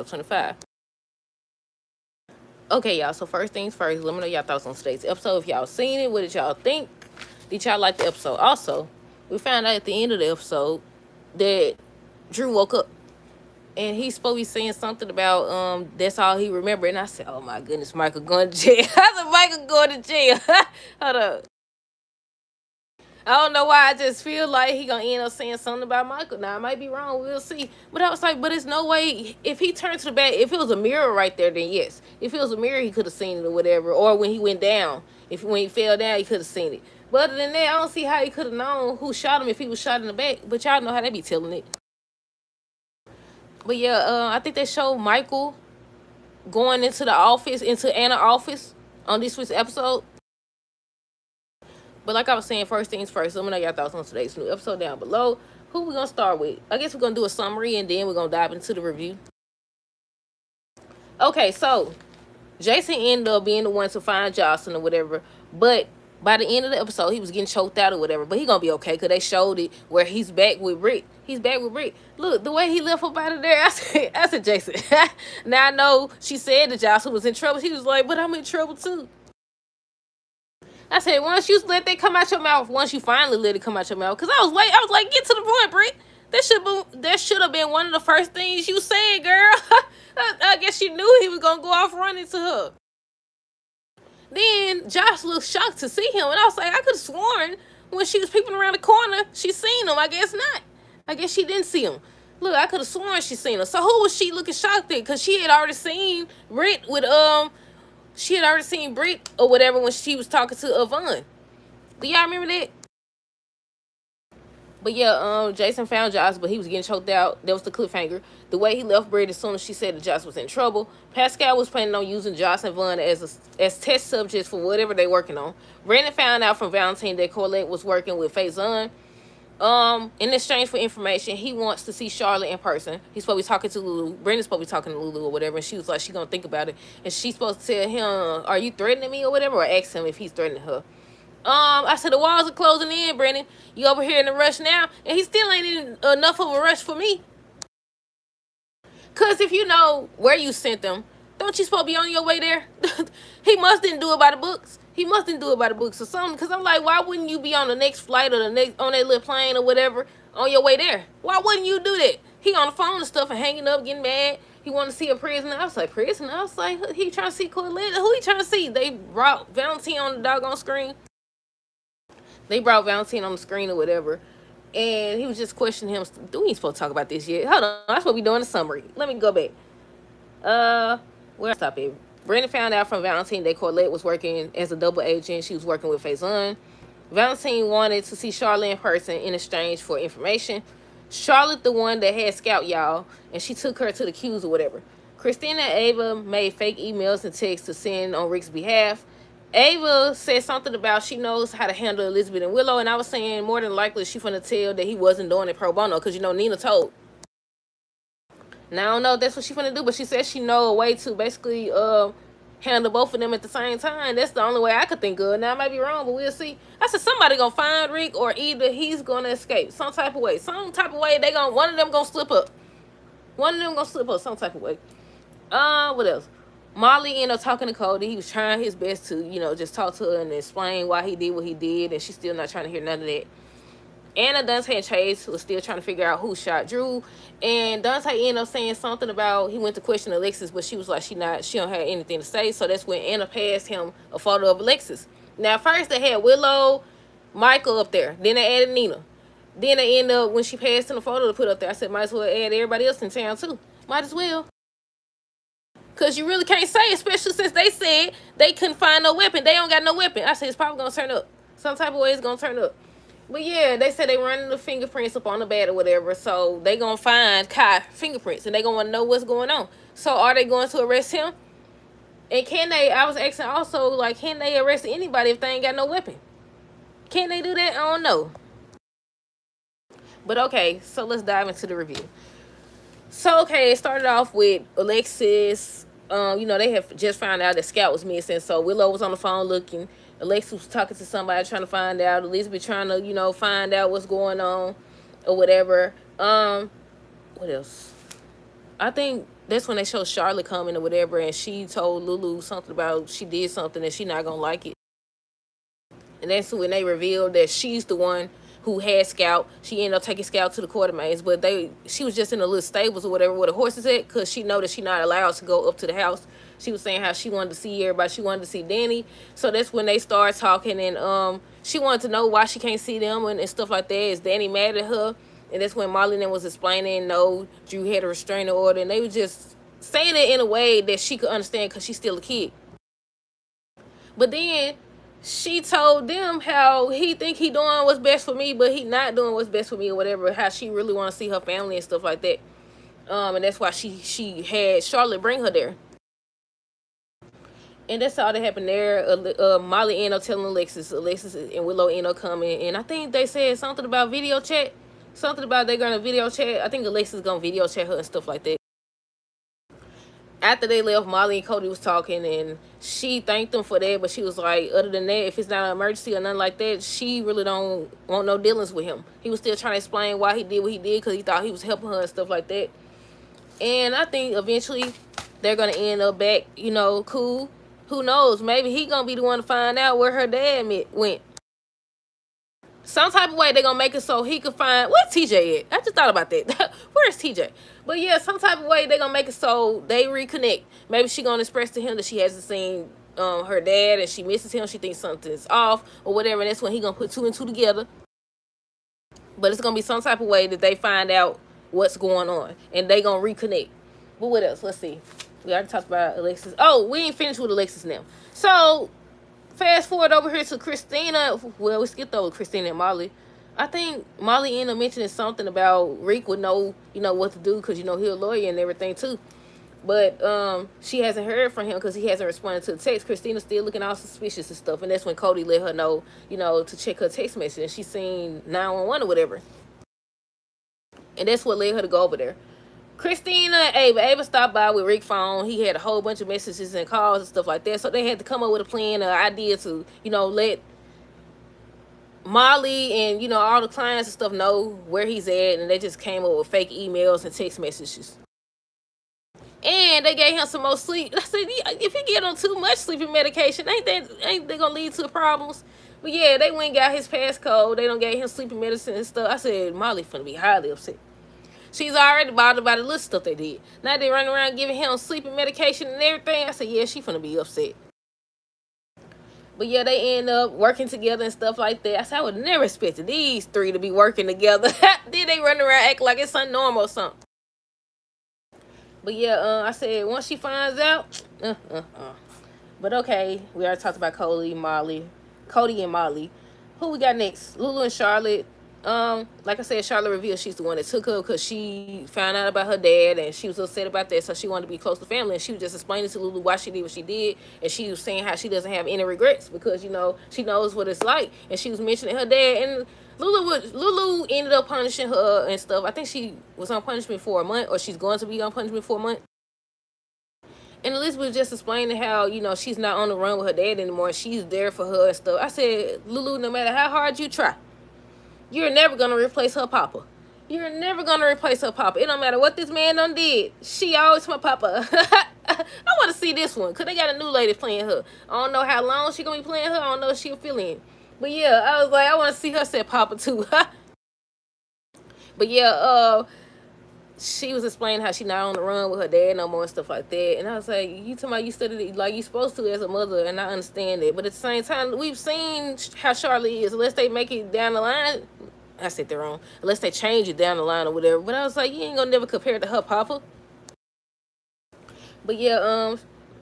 25. Okay, y'all. So first things first, let me know y'all thoughts on today's episode. If y'all seen it, what did y'all think? Did y'all like the episode? Also, we found out at the end of the episode that Drew woke up and he's supposed to be saying something about that's all he remembered. And I said, oh my goodness, Michael going to jail. I said, Michael going to jail. Hold up. I don't know why. I just feel like he gonna end up saying something about Michael. Now I might be wrong. We'll see. But I was like, but it's no way. If he turned to the back, if it was a mirror right there, then yes. If it was a mirror, he could have seen it or whatever. Or when he went down, if when he fell down, he could have seen it. But other than that, I don't see how he could have known who shot him if he was shot in the back. But y'all know how they be telling it. But yeah, I think they showed Michael going into the office, into Anna's office on this week's episode. But like I was saying, first things first, let me know y'all thoughts on today's new episode down below. Who we gonna start with? I guess we're gonna do a summary and then we're gonna dive into the review. Okay, so Jason ended up being the one to find Jocelyn or whatever, but by the end of the episode, he was getting choked out or whatever. But he gonna be okay because they showed it where he's back with Rick. He's back with Rick. Look, the way he left up out of there, I said, Jason. Now I know she said that Jocelyn was in trouble. She was like, but I'm in trouble too. I said, once you let that come out your mouth, once you finally let it come out your mouth, because I was like, get to the point, Britt. That should have been one of the first things you said, girl. I guess you knew he was gonna go off running to her. Then Josh looked shocked to see him, and I was like, I could have sworn when she was peeping around the corner, she seen him. I guess not. I guess she didn't see him. Look, I could have sworn she seen him. So who was she looking shocked at? Because she had already seen Britt with she had already seen Britt or whatever when she was talking to Yvonne. Do y'all remember that? But yeah, Jason found Josh, but he was getting choked out. That was the cliffhanger. The way he left Britt as soon as she said that Josh was in trouble. Pascal was planning on using Josh and Yvonne as test subjects for whatever they're working on. Brandon found out from Valentine that Colette was working with Faison. In exchange for information, he wants to see Charlotte in person. He's supposed to be talking to Lulu. Brandon's supposed to be talking to Lulu or whatever. And she was like, she gonna think about it. And she's supposed to tell him, are you threatening me or whatever? Or ask him if he's threatening her. I said, the walls are closing in, Brandon. You over here in a rush now? And he still ain't in enough of a rush for me. Because if you know where you sent them, don't you supposed to be on your way there? He must didn't do it by the books. He must didn't do it by the books or something. Because I'm like, why wouldn't you be on the next flight or the next on that little plane or whatever on your way there? Why wouldn't you do that? He on the phone and stuff and hanging up, getting mad. He wanted to see a prisoner. I was like, prisoner? I was like, he trying to see Colette. Who he trying to see? They brought Valentine on the doggone screen. They brought Valentine on the screen or whatever. And he was just questioning him. We ain't supposed to talk about this yet. Hold on. That's what we doing in the summary. Let me go back. Where I stop it? Brandon found out from Valentine that Colette was working as a double agent. She was working with Faison. Valentine wanted to see Charlotte in person in exchange for information. Charlotte, the one that had Scout, y'all, and she took her to the queues or whatever. Christina and Ava made fake emails and texts to send on Rick's behalf. Ava said something about she knows how to handle Elizabeth and Willow, and I was saying more than likely she finna tell that he wasn't doing it pro bono, because Nina told. Now I don't know if that's what she finna do, but she said she know a way to basically handle both of them at the same time. That's the only way I could think of. Now I might be wrong, but we'll see. I said somebody gonna find Rick, or either he's gonna escape some type of way. Some type of way one of them gonna slip up. One of them gonna slip up some type of way. What else? Molly ended up talking to Cody. He was trying his best to, just talk to her and explain why he did what he did, and she's still not trying to hear none of that. Anna, Dante, and Chase was still trying to figure out who shot Drew, and Dante ended up saying something about he went to question Alexis, but she was like she don't have anything to say. So that's when Anna passed him a photo of Alexis. Now first they had Willow, Michael up there, then they added Nina. Then they ended up when she passed him the photo to put up there. I said might as well add everybody else in town too. Might as well. Because you really can't say, especially since they said they couldn't find no weapon. They don't got no weapon. I said, it's probably going to turn up. Some type of way it's going to turn up. But yeah, they said they running the fingerprints up on the bed or whatever. So they going to find Kai fingerprints. And they going to want to know what's going on. So are they going to arrest him? And can they, I was asking also, like, can they arrest anybody if they ain't got no weapon? Can they do that? I don't know. But okay, so let's dive into the review. So, okay, it started off with Alexis. They have just found out that Scout was missing. So Willow was on the phone looking. Alexis was talking to somebody trying to find out. Elizabeth trying to, find out what's going on or whatever. What else? I think that's when they show Charlotte coming or whatever, and she told Lulu something about she did something and she not gonna like it. And that's when they revealed that she's the one who had Scout. She ended up taking Scout to the Quartermains, but she was just in the little stables or whatever where the horses at, because she know that she not allowed to go up to the house. She was saying how she wanted to see everybody. She wanted to see Danny. So that's when they start talking, and she wanted to know why she can't see them and stuff like that. Is Danny mad at her? And that's when Molly then was explaining, no, Drew had a restraining order, and they were just saying it in a way that she could understand because she's still a kid. But then she told them how he think he doing what's best for me, but he not doing what's best for me or whatever. How she really want to see her family and stuff like that. And that's why she had Charlotte bring her there. And that's all that happened there. Molly ended up telling Alexis and Willow ended up coming, and I think they said something about video chat. Something about they're gonna video chat. I think Alexis gonna video chat her and stuff like that. After they left, Molly and Cody was talking, and she thanked them for that, but she was like, other than that, if it's not an emergency or nothing like that, she really don't want no dealings with him. He was still trying to explain why he did what he did, because he thought he was helping her and stuff like that. And I think eventually they're going to end up back, cool. Who knows? Maybe he going to be the one to find out where her dad went. Some type of way they're gonna make it so he could find where's TJ at. I just thought about that. Where's TJ? But yeah, some type of way they're gonna make it so they reconnect. Maybe she gonna express to him that she hasn't seen her dad and she misses him. She thinks something's off or whatever. And that's when he gonna put two and two together. But it's gonna be some type of way that they find out what's going on and they gonna reconnect. But what else? Let's see. We already talked about Alexis. Oh, we ain't finished with Alexis now. So fast forward over here to Christina. Well, we skipped over Christina and Molly. I think Molly ended up mentioning something about Rick would know, what to do because, he's a lawyer and everything too. But she hasn't heard from him because he hasn't responded to the text. Christina's still looking all suspicious and stuff. And that's when Cody let her know, to check her text message. And she's seen 911 or whatever. And that's what led her to go over there. Christina and Ava stopped by with Rick's phone. He had a whole bunch of messages and calls and stuff like that. So they had to come up with a plan, an idea to, let Molly and, all the clients and stuff know where he's at. And they just came up with fake emails and text messages. And they gave him some more sleep. I said, if you get on too much sleeping medication, ain't they gonna lead to problems? But yeah, they went and got his passcode. They done gave him sleeping medicine and stuff. I said, Molly finna be highly upset. She's already bothered by the little stuff they did. Now they running around giving him sleeping medication and everything. I said, yeah, she finna be upset. But yeah, they end up working together and stuff like that. I said, I would never expected these three to be working together. Then they run around acting like it's something normal or something. But yeah, I said, once she finds out, But okay, we already talked about Cody and Molly. Who we got next? Lulu and Charlotte. Like I said, Charlotte revealed she's the one that took her because she found out about her dad and she was upset about that, so she wanted to be close to family. And she was just explaining to Lulu why she did what she did, and she was saying how she doesn't have any regrets because she knows what it's like. And she was mentioning her dad, and Lulu ended up punishing her and stuff. I think she was on punishment for a month, or she's going to be on punishment for a month. And Elizabeth just explaining how, she's not on the run with her dad anymore. She's there for her and stuff. I said, Lulu, no matter how hard you try, you're never going to replace her papa. You're never going to replace her papa. It don't matter what this man done did. She always my papa. I want to see this one because they got a new lady playing her. I don't know how long she going to be playing her. I don't know if she'll fill in. But yeah, I was like, I want to see her say papa too. But yeah, she was explaining how she not on the run with her dad no more and stuff like that. And I was like, you talking about you studied like you supposed to as a mother, and I understand it. But at the same time, we've seen how Charlotte is. Unless they make it down the line, I said they're wrong. Unless they change it down the line or whatever. But I was like, you ain't gonna never compare it to her papa. But yeah,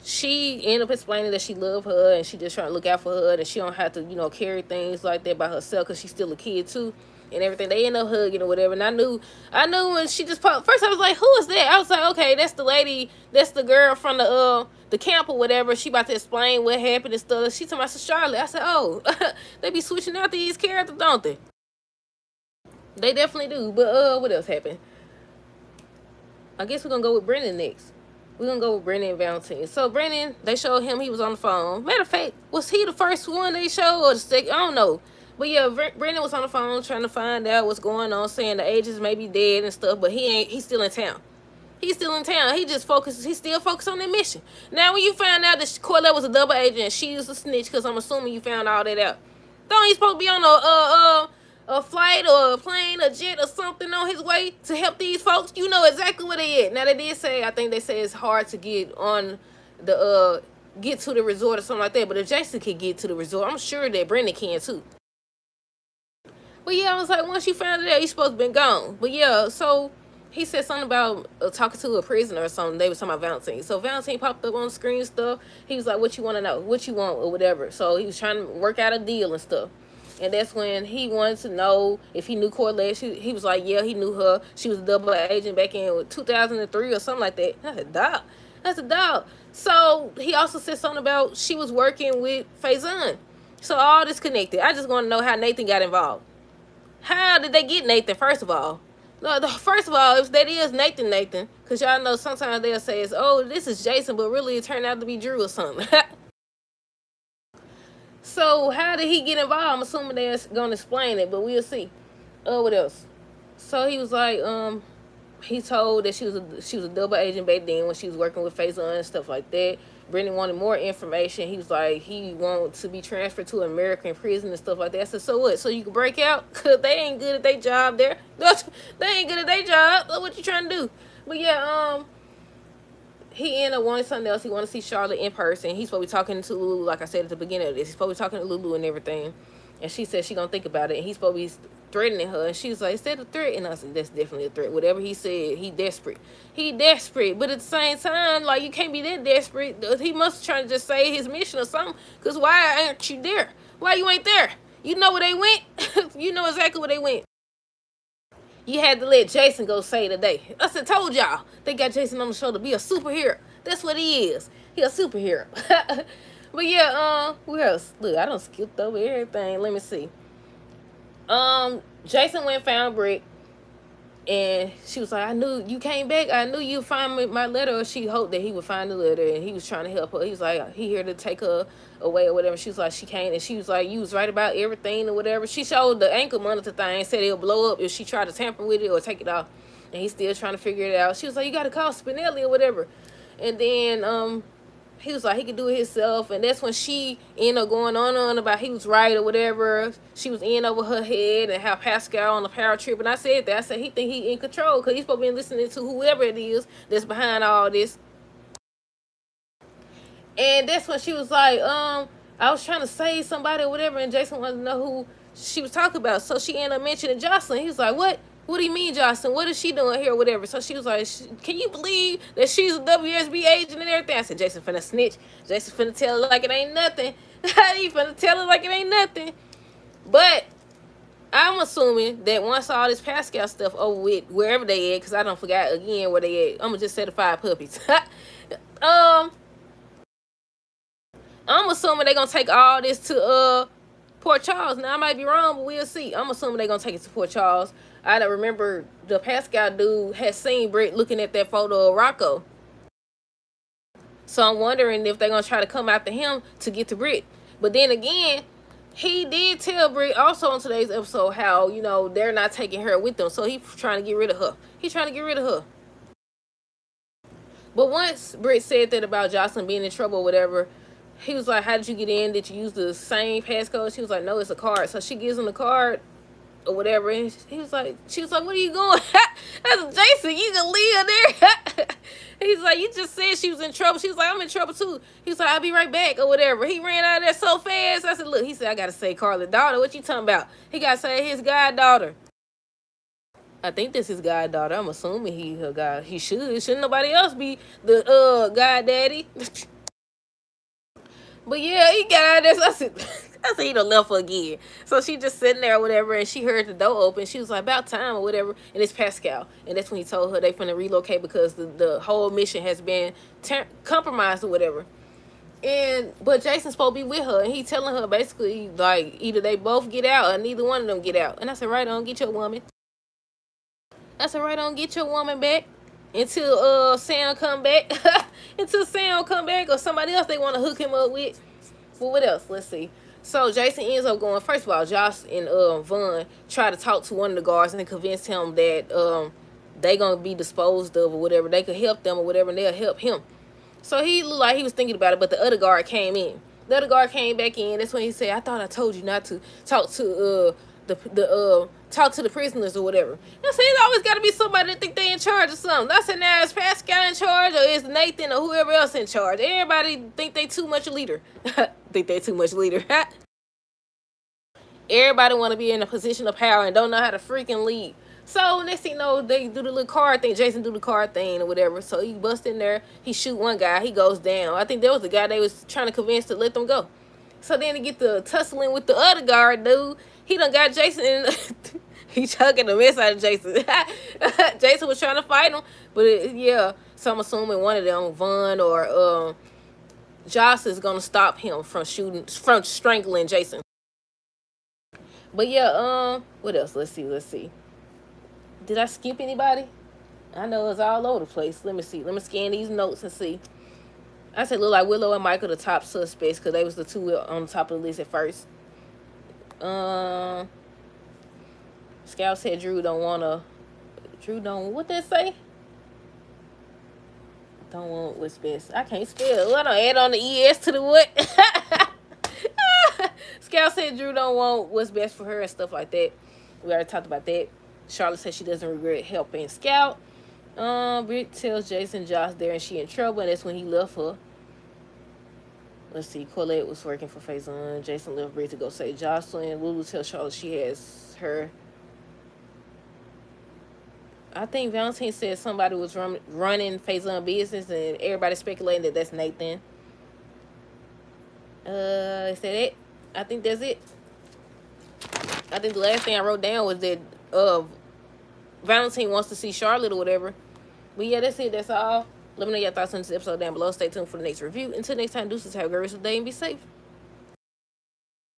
she ended up explaining that she loved her and she just trying to look out for her, and she don't have to, carry things like that by herself because she's still a kid too. And everything, they end up hugging or whatever. And I knew when she just popped. First, I was like, "Who is that?" I was like, "Okay, that's the lady. That's the girl from the camp or whatever." She about to explain what happened and stuff. She told me, "I said Charlotte." I said, "Oh, they be switching out these characters, don't they?" They definitely do. But what else happened? I guess we're gonna go with Brennan next. We're gonna go with Brennan and Valentine. So Brennan, they showed him he was on the phone. Matter of fact, was he the first one they showed or the second? I don't know. But yeah, Brennan was on the phone trying to find out what's going on, saying the agents may be dead and stuff, but he's still in town. He's still in town. He just focuses. He still focused on that mission. Now, when you found out that Corlett was a double agent and she was a snitch, because I'm assuming you found all that out, don't he supposed to be on a flight or a plane, a jet or something on his way to help these folks? You know exactly where they at. Now they did say, I think they say it's hard to get on the get to the resort or something like that. But if Jason can get to the resort, I'm sure that Brendan can too. But yeah, I was like, once you found it out, you supposed to been gone. But yeah, so he said something about talking to a prisoner or something. They was talking about Valentine. So Valentine popped up on the screen and stuff. He was like, what you want to know? What you want or whatever. So he was trying to work out a deal and stuff. And that's when he wanted to know if he knew Corlett. He was like, yeah, he knew her. She was a double agent back in 2003 or something like that. I said, dog. That's a dog. So he also said something about she was working with Faison. So all this connected. I just want to know how Nathan got involved. How did they get Nathan, first of all? No, first of all, if that is Nathan, because y'all know sometimes they'll say, it's, oh, this is Jason, but really it turned out to be Drew or something. So how did he get involved? I'm assuming they're going to explain it, but we'll see. What else? So he was like, he told that she was a double agent back then when she was working with Faison and stuff like that. Brendan wanted more information. He was like, he wanted to be transferred to an American prison and stuff like that. I said, so what? So you can break out? Because they ain't good at their job there. They ain't good at their job. So what you trying to do? But yeah, he ended up wanting something else. He wanted to see Charlotte in person. He's supposed to be talking to Lulu, like I said at the beginning of this. He's supposed to be talking to Lulu and everything. And she said she gonna think about it. And he's supposed to be threatening her. And she was like, is that a threat? And I said, that's definitely a threat. Whatever he said, he desperate. He desperate. But at the same time, like, you can't be that desperate. He must try to just say his mission or something. Because why aren't you there? Why you ain't there? You know where they went? You know exactly where they went. You had to let Jason go say today. I said, told y'all. They got Jason on the show to be a superhero. That's what he is. He a superhero. But yeah, what else? Look, I done skipped over everything. Let me see. Jason went and found Brick. And she was like, I knew you came back. I knew you'd find my letter. Or she hoped that he would find the letter. And he was trying to help her. He was like, he here to take her away or whatever. She was like, she can't. And she was like, you was right about everything or whatever. She showed the ankle monitor thing. Said it'll blow up if she tried to tamper with it or take it off. And he's still trying to figure it out. She was like, you got to call Spinelli or whatever. And then he was like, he could do it himself. And that's when she ended up going on about he was right or whatever. She was in over her head and how Pascal on the power trip. And I said that. I said he think he in control because he's supposed to be listening to whoever it is that's behind all this. And that's when she was like, I was trying to save somebody or whatever. And Jason wanted to know who she was talking about. So she ended up mentioning Jocelyn. He was like, what? What do you mean, Jocelyn? What is she doing here or whatever? So she was like, can you believe that she's a WSB agent and everything? I said, Jason finna snitch. Jason finna tell her like it ain't nothing. He finna tell her like it ain't nothing. But I'm assuming that once all this Pascal stuff over with, wherever they at, because I don't forgot again where they at. I'm going to just say the 5 puppies. I'm assuming they're going to take all this to Port Charles. Now, I might be wrong, but we'll see. I'm assuming they're going to take it to Port Charles. I don't remember the Pascal dude had seen Britt looking at that photo of Rocco. So I'm wondering if they're going to try to come after him to get to Britt. But then again, he did tell Britt also on today's episode how, you know, they're not taking her with them. So he's trying to get rid of her. He's trying to get rid of her. But once Britt said that about Jocelyn being in trouble or whatever, he was like, how did you get in? Did you use the same passcode? She was like, no, it's a card. So she gives him the card or whatever. And she was like, what are you going? I said, Jason, you can leave her there. He's like, you just said she was in trouble. She was like, I'm in trouble too. He was like, I'll be right back or whatever. He ran out of there so fast. I said, look, he said, I got to say Carla's daughter. What you talking about? He got to say his goddaughter. I think this is goddaughter. I'm assuming he her god. He should. Shouldn't nobody else be the goddaddy? But yeah, he got out of there. So I said he done left her again. So she just sitting there or whatever, and she heard the door open. She was like, about time or whatever. And it's Pascal. And that's when he told her they finna relocate because the whole mission has been compromised or whatever. But Jason's supposed to be with her, and he telling her basically, like, either they both get out or neither one of them get out. And I said, right on, get your woman. I said, right on, get your woman back until Sam come back. Until Sam come back or somebody else they want to hook him up with. Well, what else? Let's see. So Jason ends up going, first of all, Josh and Vaughn try to talk to one of the guards and convince him that they gonna be disposed of or whatever. They could help them or whatever, and they'll help him. So he looked like he was thinking about it, but the other guard came in. The other guard came back in. That's when he said, "I thought I told you not to talk to talk to the prisoners or whatever." I said, "It's always got to be somebody that think they in charge of something." I said, "Now is Pascal in charge or is Nathan or whoever else in charge? Everybody think they too much a leader. Think they too much leader." Everybody want to be in a position of power and don't know how to freaking lead. So next thing you know, they do the little card thing. Jason do the card thing or whatever. So he bust in there. He shoot one guy. He goes down. I think that was the guy they was trying to convince to let them go. So then he get the tussling with the other guard dude. He done got Jason in. He chugging the mess out of Jason. Jason was trying to fight him, but yeah. So I'm assuming one of them, Vaughn or Joss, is gonna stop him from strangling Jason. But yeah, what else? Let's see. Did I skip anybody? I know it's all over the place. Let me see. Let me scan these notes and see. I said look like Willow and Michael the top suspects because they was the two on the top of the list at first. Scout said Drew don't what they say? Don't want what's best. I can't spell. What I add on the ES to the what? Scout said Drew don't want what's best for her and stuff like that. We already talked about that. Charlotte said she doesn't regret helping Scout. Britt tells Jason Josh there and she in trouble, and that's when he left her. Let's see. Colette was working for Faison. Jason left Britt to go save Jocelyn. Lulu tells Charlotte she has her. I think Valentine said somebody was running Faison business, and everybody speculating that that's Nathan. Is that it? I think that's it. I think the last thing I wrote down was that Valentine wants to see Charlotte or whatever. But yeah, that's it. That's all. Let me know your thoughts on this episode down below. Stay tuned for the next review. Until next time, deuces, have a great rest of the day and be safe.